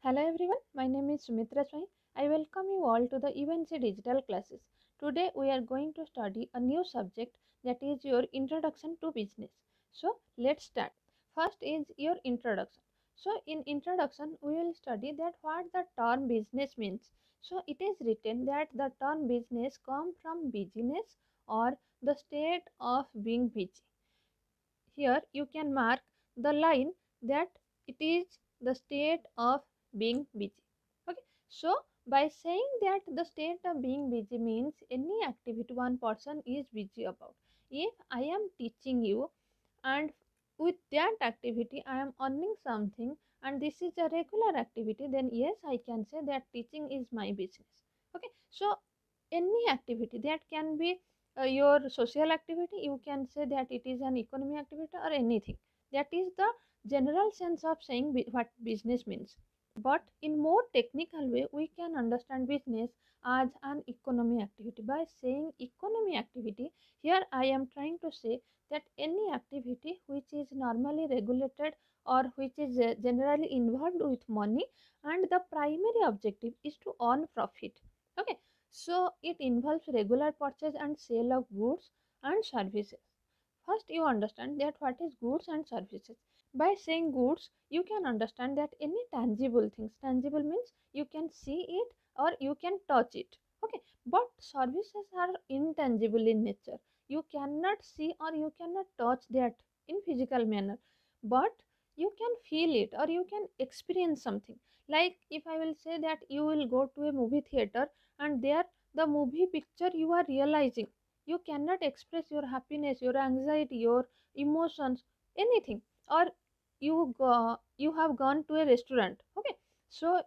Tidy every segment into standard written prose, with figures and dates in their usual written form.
Hello everyone, my name is Sumitra Swai. I welcome you all to the UNC Digital Classes. Today we are going to study a new subject, that is your introduction to business. So let's start. First is your introduction. So in introduction we will study that what the term business means. So it is written that the term business come from busyness or the state of being busy. Here you can mark the line that it is the state of being busy. Okay, so by saying that the state of being busy means any activity one person is busy about. If I am teaching you and with that activity I am earning something and this is a regular activity, then yes, I can say that teaching is my business. Okay, so any activity that can be your social activity, you can say that it is an economy activity or anything. That is the general sense of saying what business means. But in more technical way we can understand business as an economy activity. By saying economy activity, here I am trying to say that any activity which is normally regulated or which is generally involved with money, and the primary objective is to earn profit. Okay, so it involves regular purchase and sale of goods and services. First, you understand that what is goods and services. By saying goods, you can understand that any tangible things. Tangible means you can see it or you can touch it. Okay, but services are intangible in nature. You cannot see or you cannot touch that in physical manner, but you can feel it or you can experience something. Like if I will say that you will go to a movie theater and there the movie picture you are realizing, you cannot express your happiness, your anxiety, your emotions, anything. Or you have gone to a restaurant. Okay, so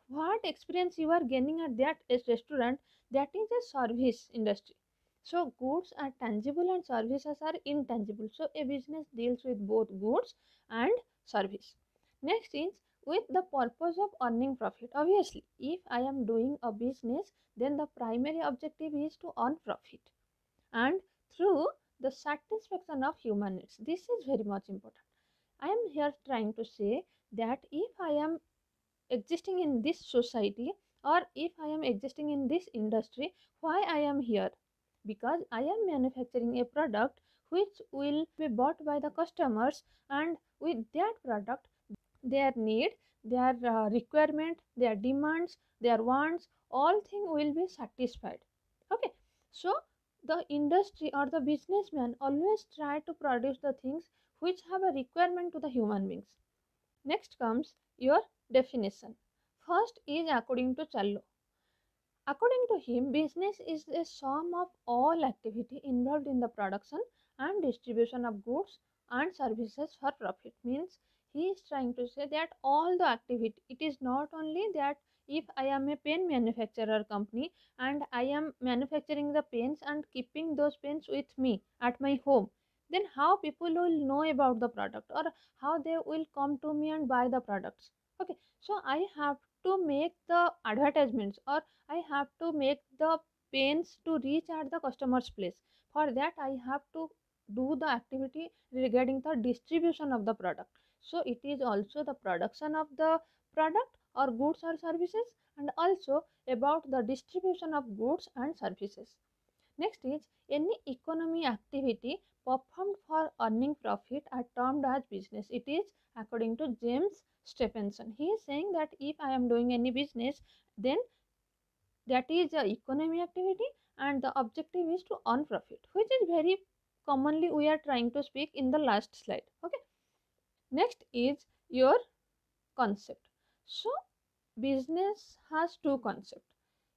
what experience you are gaining at that restaurant, that is a service industry. So goods are tangible and services are intangible. So a business deals with both goods and service. Next is with the purpose of earning profit. Obviously if I am doing a business, then the primary objective is to earn profit and through the satisfaction of human needs. This is very much important. I am here trying to say that if I am existing in this society or if I am existing in this industry, why I am here? Because I am manufacturing a product which will be bought by the customers, and with that product their need, their requirement, their demands, their wants, all thing will be satisfied. Okay, so the industry or the businessman always try to produce the things which have a requirement to the human beings. Next comes your definition. First is according to Challo. According to him, business is a sum of all activity involved in the production and distribution of goods and services for profit. Means he is trying to say that all the activity, it is not only that if I am a pen manufacturer company and I am manufacturing the pens and keeping those pens with me at my home, then how people will know about the product or how they will come to me and buy the products. Okay, so I have to make the advertisements or I have to make the pains to reach at the customer's place. For that, I have to do the activity regarding the distribution of the product. So it is also the production of the product or goods or services, and also about the distribution of goods and services. Next is any economy activity performed for earning profit are termed as business. It is according to James Stephenson. He is saying that if I am doing any business, then that is a economy activity and the objective is to earn profit, which is very commonly we are trying to speak in the last slide. Okay, next is your concept. So business has two concepts.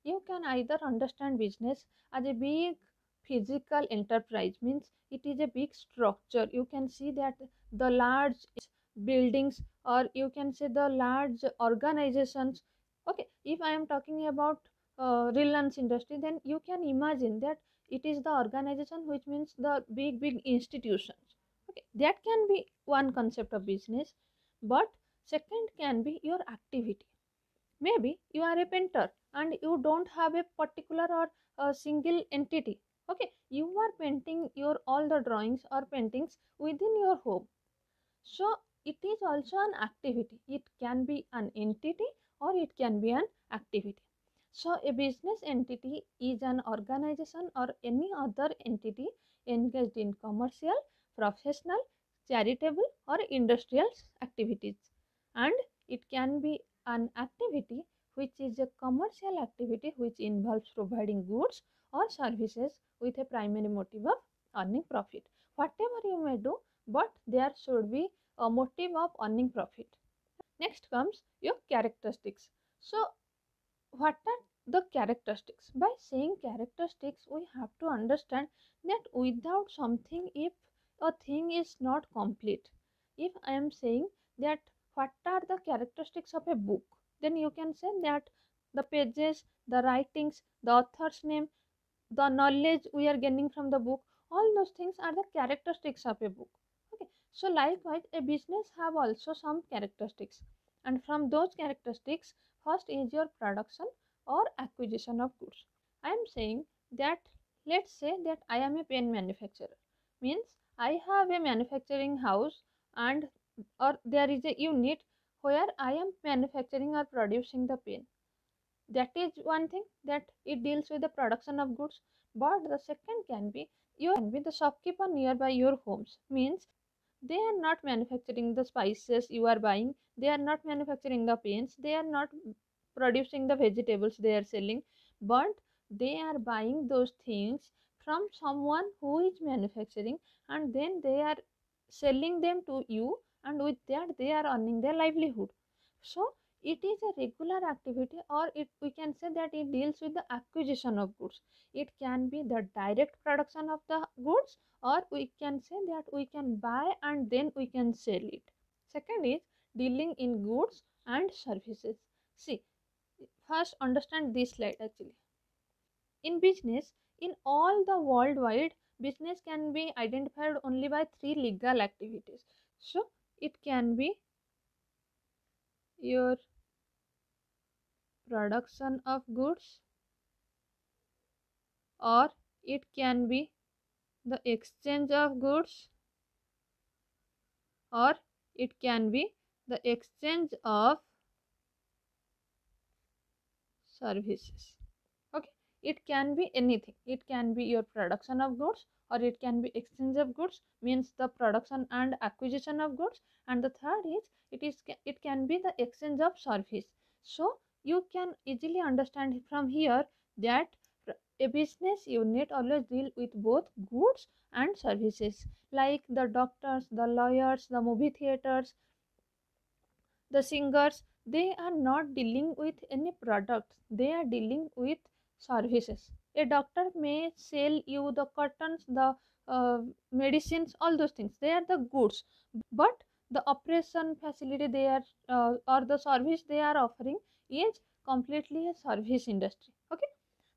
You can either understand business as a big physical enterprise, means it is a big structure. You can see that the large buildings or you can say the large organizations. Okay, if I am talking about Reliance industry, then you can imagine that it is the organization which means the big institutions. Okay, that can be one concept of business. But second can be your activity. Maybe you are a painter and you don't have a particular or a single entity. Okay, you are painting your all the drawings or paintings within your home. So it is also an activity. It can be an entity or it can be an activity. So a business entity is an organization or any other entity engaged in commercial, professional, charitable or industrial activities, and it can be an activity which is a commercial activity which involves providing goods or services with a primary motive of earning profit. Whatever you may do, but there should be a motive of earning profit. Next comes your characteristics. So what are the characteristics? By saying characteristics, we have to understand that without something, if a thing is not complete, if I am saying that what are the characteristics of a book, then you can say that the pages, the writings, the author's name, the knowledge we are gaining from the book, all those things are the characteristics of a book. Okay, so likewise a business have also some characteristics, and from those characteristics, first is your production or acquisition of goods. I am saying that, let's say that I am a pen manufacturer, means I have a manufacturing house, and or there is a unit where I am manufacturing or producing the pen. That is one thing, that it deals with the production of goods. But the second can be, you can be the shopkeeper nearby your homes, means they are not manufacturing the spices you are buying, they are not manufacturing the paints, they are not producing the vegetables they are selling, but they are buying those things from someone who is manufacturing, and then they are selling them to you, and with that they are earning their livelihood. So it is a regular activity, or we can say that it deals with the acquisition of goods. It can be the direct production of the goods, or we can say that we can buy and then we can sell it. Second is dealing in goods and services. See, first understand this slide actually. In business, in all the worldwide, business can be identified only by three legal activities. So it can be your production of goods, or it can be the exchange of goods, or it can be the exchange of services. Okay, it can be anything. It can be your production of goods, or it can be exchange of goods, means the production and acquisition of goods, and the third is it can be the exchange of service. So you can easily understand from here that a business unit always deal with both goods and services, like the doctors, the lawyers, the movie theaters, the singers. They are not dealing with any products, they are dealing with services. A doctor may sell you the curtains, the medicines, all those things, they are the goods, but the operation facility they are or the service they are offering is completely a service industry. Okay,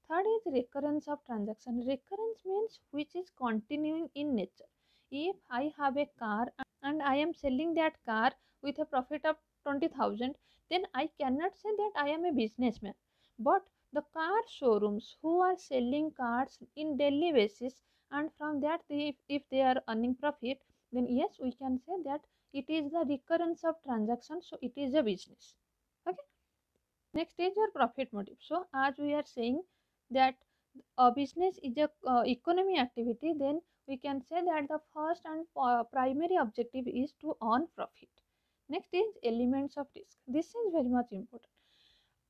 third is recurrence of transaction. Recurrence means which is continuing in nature. If I have a car and I am selling that car with a profit of 20,000, then I cannot say that I am a businessman. But the car showrooms who are selling cars in daily basis, and from that if they are earning profit, then yes, we can say that it is the recurrence of transaction, so it is a business. Okay. Next is your profit motive. So as we are saying that a business is a economy activity, then we can say that the first and primary objective is to earn profit. Next is elements of risk. This is very much important.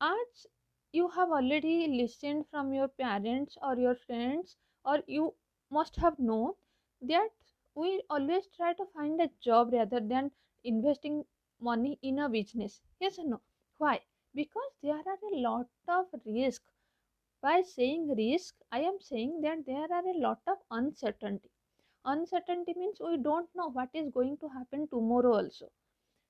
As you have already listened from your parents or your friends, or you must have known that we always try to find a job rather than investing money in a business. Yes or no? Why? Because there are a lot of risk. By saying risk, I am saying that there are a lot of uncertainty. Uncertainty means we don't know what is going to happen tomorrow also.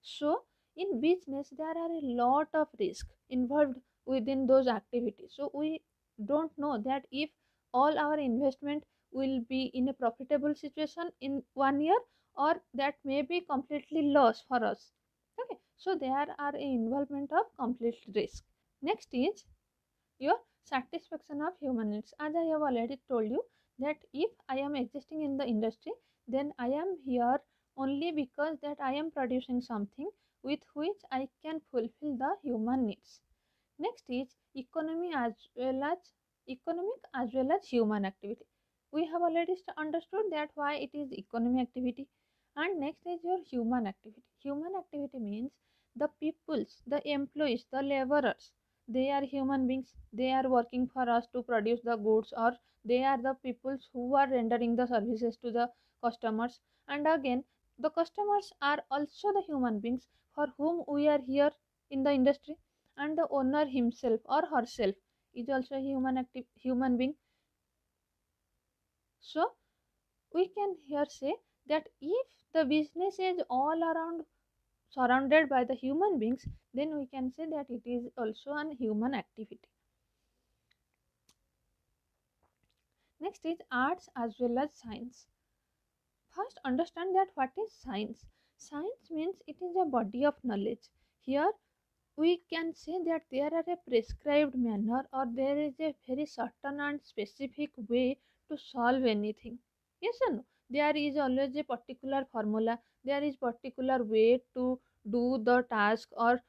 So in business there are a lot of risk involved within those activities. So we don't know that if all our investment will be in a profitable situation in 1 year, or that may be completely loss for us. Okay, so there are a involvement of complete risk. Next is your satisfaction of human needs. As I have already told you that if I am existing in the industry, then I am here only because that I am producing something with which I can fulfill the human needs. Next is economic as well as human activity. We have already understood that why it is economic activity. And next is your human activity. Human activity means the peoples, the employees, the laborers. They are human beings. They are working for us to produce the goods, or they are the peoples who are rendering the services to the customers. And again, the customers are also the human beings for whom we are here in the industry, and the owner himself or herself is also a human being. So we can here say that if the business is all around surrounded by the human beings, then we can say that it is also an human activity. Next is arts as well as science. First, understand that what is science. Science means it is a body of knowledge. Here we can say that there are a prescribed manner, or there is a very certain and specific way to solve anything. Yes or no? There is always a particular formula, there is particular way to do the task, or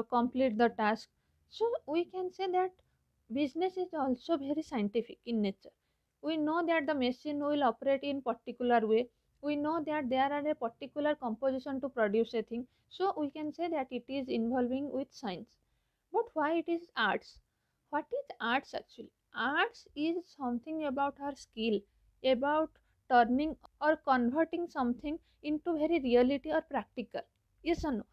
complete the task. So we can say that business is also very scientific in nature. We know that the machine will operate in particular way. We know that there are a particular composition to produce a thing, so we can say that it is involving with science. But why it is arts? What is arts actually? Arts is something about our skill, about turning or converting something into very reality or practical. Yes or no?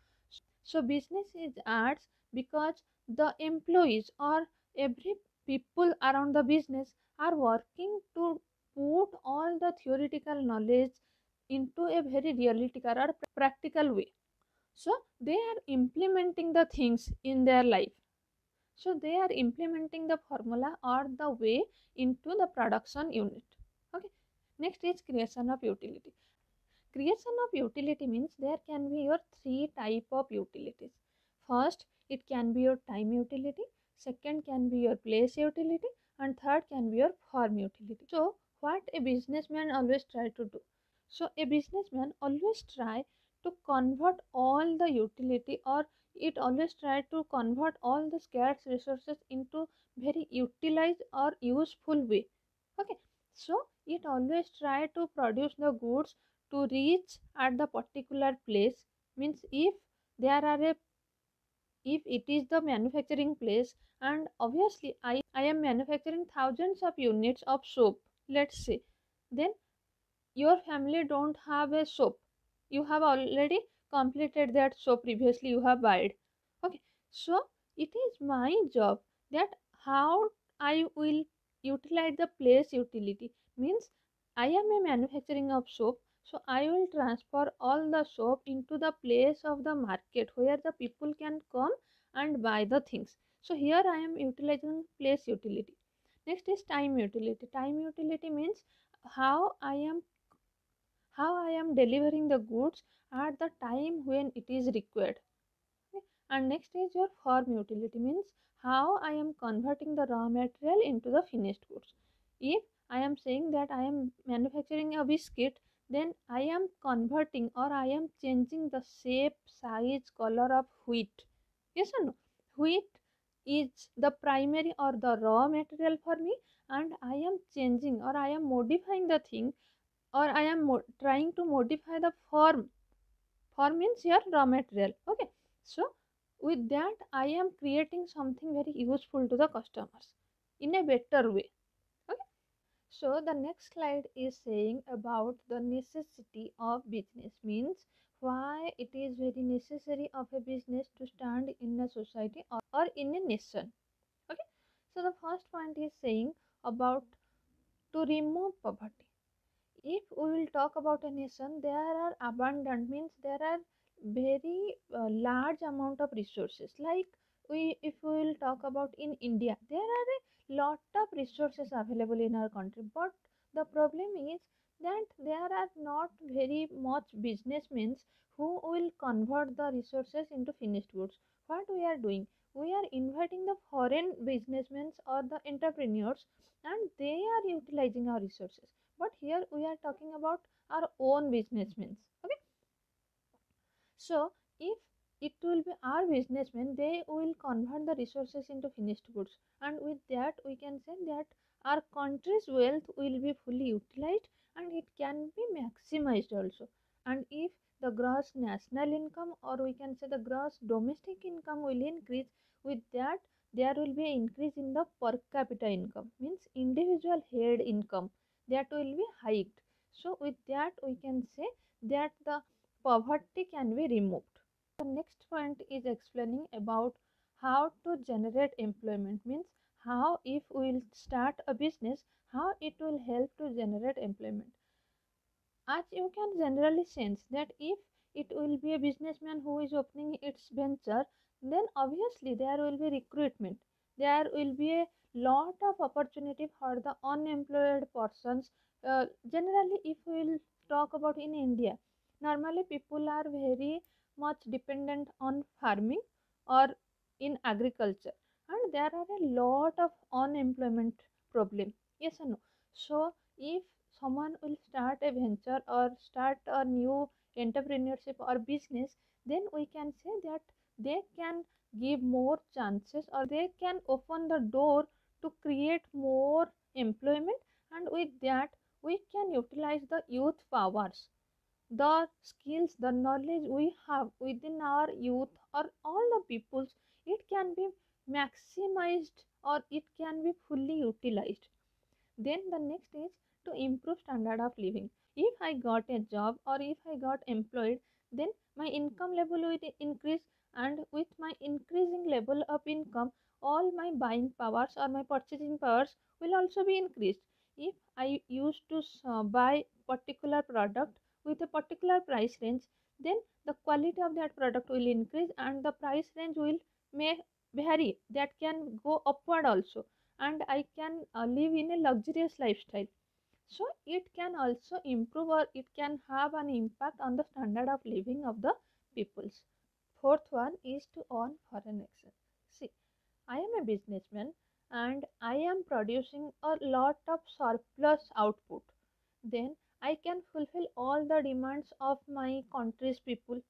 So business is arts because the employees or every people around the business are working to put all the theoretical knowledge into a very realistic or practical way. So they are implementing the things in their life. So they are implementing the formula or the way into the production unit. Okay. Next is creation of utility. Creation of utility means there can be your three type of utilities. First, it can be your time utility. Second can be your place utility, and third can be your form utility. So what a businessman always try to do? So a businessman always try to convert all the utility, or it always try to convert all the scarce resources into very utilized or useful way. Okay. So it always try to produce the goods to reach at the particular place. Means if there are a, if it is the manufacturing place, and obviously I am manufacturing thousands of units of soap, let's say, then your family don't have a soap, you have already completed that soap previously, you have bought. Okay. So it is my job that how I will utilize the place utility. Means I am a manufacturing of soap, so I will transfer all the soap into the place of the market where the people can come and buy the things. So here I am utilizing place utility. Next is time utility. Time utility means how I am how I am delivering the goods at the time when it is required. Okay. And next is your form utility, means how I am converting the raw material into the finished goods. If I am saying that I am manufacturing a biscuit, then I am converting or I am changing the shape, size, color of wheat. Yes or no? Wheat is the primary or the raw material for me, and I am changing or I am modifying the thing, or I am trying to modify the form. Form means your raw material. Okay. So with that I am creating something very useful to the customers in a better way. Okay. So the next slide is saying about the necessity of business, means why it is very necessary of a business to stand in a society or in a nation. Okay. So the first point is saying about to remove poverty. If we will talk about a nation, there are abundant, means there are very large amount of resources. Like we, if we will talk about in India, there are a lot of resources available in our country, but the problem is that there are not very much businessmen who will convert the resources into finished goods. What we are doing, we are inviting the foreign businessmen or the entrepreneurs, and they are utilizing our resources. But here we are talking about our own businessmen. Okay. So if it will be our businessmen, they will convert the resources into finished goods, and with that we can say that our country's wealth will be fully utilized and it can be maximized also. And if the gross national income, or we can say the gross domestic income, will increase, with that there will be an increase in the per capita income, means individual head income, that will be hiked. So with that we can say that the poverty can be removed. The next point is explaining about how to generate employment, means how, if we will start a business, how it will help to generate employment. As you can generally sense that if it will be a businessman who is opening its venture, then obviously there will be recruitment, there will be a lot of opportunity for the unemployed persons. Generally if we will talk about in India, normally people are very much dependent on farming or in agriculture, and there are a lot of unemployment problem, yes or no? So if someone will start a venture or start a new entrepreneurship or business, then we can say that they can give more chances, or they can open the door to create more employment. And with that we can utilize the youth powers, the skills, the knowledge we have within our youth or all the peoples. It can be maximized or it can be fully utilized. Then the next is to improve standard of living. If I got a job or if I got employed, then my income level will increase, and with my increasing level of income, all my buying powers or my purchasing powers will also be increased. If I used to buy particular product with a particular price range, then the quality of that product will increase and the price range will may vary, that can go upward also, and I can live in a luxurious lifestyle. So it can also improve, or it can have an impact on the standard of living of the peoples. Fourth one is to earn foreign exchange. See, I am a businessman and I am producing a lot of surplus output. Then I can fulfill all the demands of my country's people,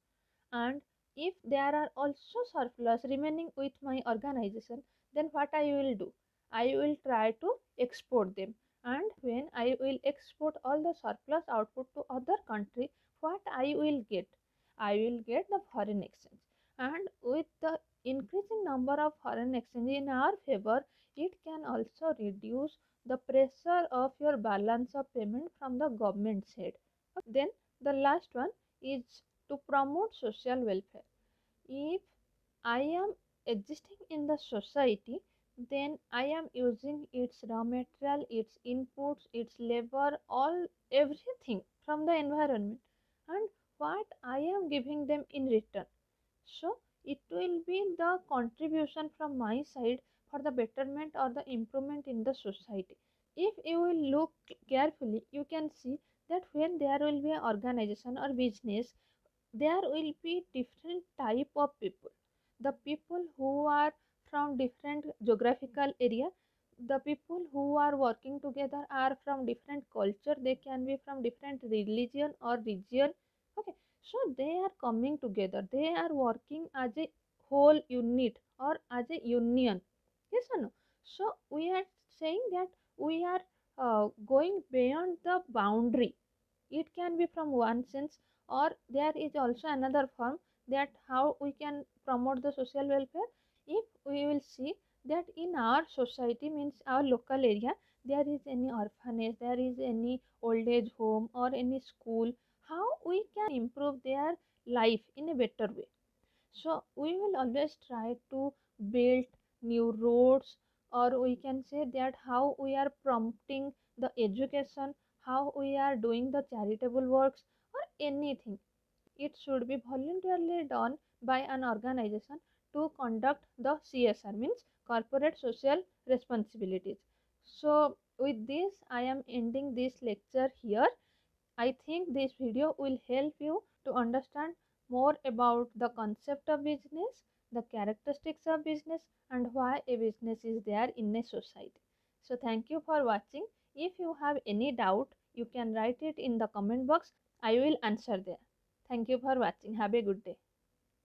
and if there are also surplus remaining with my organization, then what I will do, I will try to export them. And when I will export all the surplus output to other country, what I will get, I will get the foreign exchange. And with the increasing number of foreign exchange in our favor, it can also reduce the pressure of your balance of payment from the government side. Then the last one is to promote social welfare. If I am existing in the society, then I am using its raw material, its inputs, its labor, all everything from the environment, and what I am giving them in return. So it will be the contribution from my side for the betterment or the improvement in the society. If you will look carefully, you can see that when there will be an organization or business, there will be different type of people. The people who are from different geographical area, the people who are working together are from different culture, they can be from different religion or region. Okay, so they are coming together, they are working as a whole unit or as a union, yes or no? So we are saying that we are going beyond the boundary. It can be from one sense, or there is also another form, that how we can promote the social welfare. If we will see that in our society, means our local area, there is any orphanage, there is any old age home or any school, how we can improve their life in a better way. So we will always try to build new roads, or we can say that how we are prompting the education, how we are doing the charitable works or anything. It should be voluntarily done by an organization to conduct the CSR, means corporate social responsibilities. So with this I am ending this lecture here. I think this video will help you to understand more about the concept of business, the characteristics of business, and why a business is there in a society. So thank you for watching. If you have any doubt, you can write it in the comment box. I will answer there. Thank you for watching. Have a good day.